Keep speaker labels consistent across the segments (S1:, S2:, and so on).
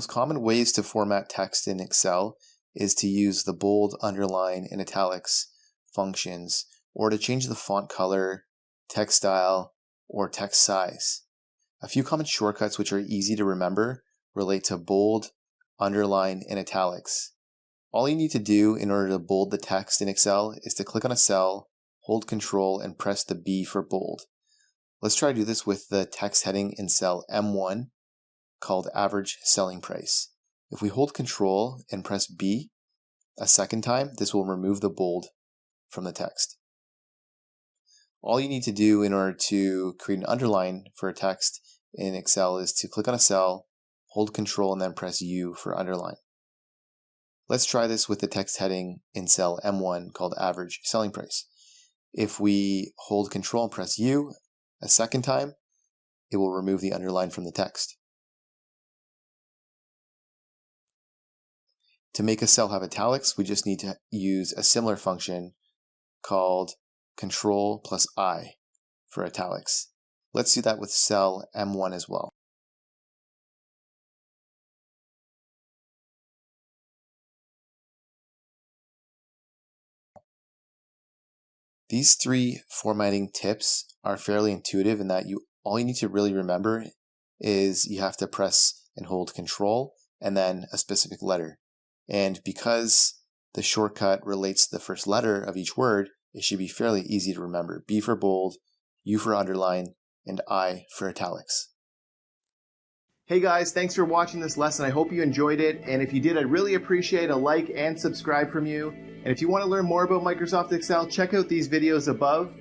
S1: most common ways to format text in Excel is to use the bold, underline, and italics functions, or to change the font color, text style, or text size. A few common shortcuts which are easy to remember relate to bold, underline, and italics. All you need to do in order to bold the text in Excel is to click on a cell, hold Control, and press the B for bold. Let's try to do this with the text heading in cell M1 called Average Selling Price. If we hold Control and press B a second time, this will remove the bold from the text. All you need to do in order to create an underline for a text in Excel is to click on a cell, hold Control, and then press U for underline. Let's try this with the text heading in cell M1 called Average Selling Price. If we hold Control and press U a second time, it will remove the underline from the text. To make a cell have italics, we just need to use a similar function called Control plus I for italics. Let's do that with cell M1 as well. These three formatting tips are fairly intuitive in that all you need to really remember is you have to press and hold Control and then a specific letter. And because the shortcut relates to the first letter of each word, it should be fairly easy to remember. B for bold, U for underline, and I for italics. Hey guys, thanks for watching this lesson. I hope you enjoyed it. And if you did, I'd really appreciate a like and subscribe from you. And if you want to learn more about Microsoft Excel, check out these videos above.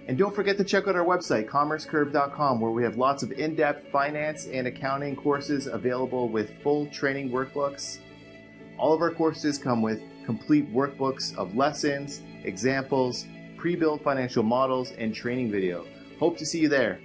S1: And don't forget to check out our website, commercecurve.com, where we have lots of in-depth finance and accounting courses available with full training workbooks. All of our courses come with complete workbooks of lessons, examples, pre-built financial models, and training video. Hope to see you there.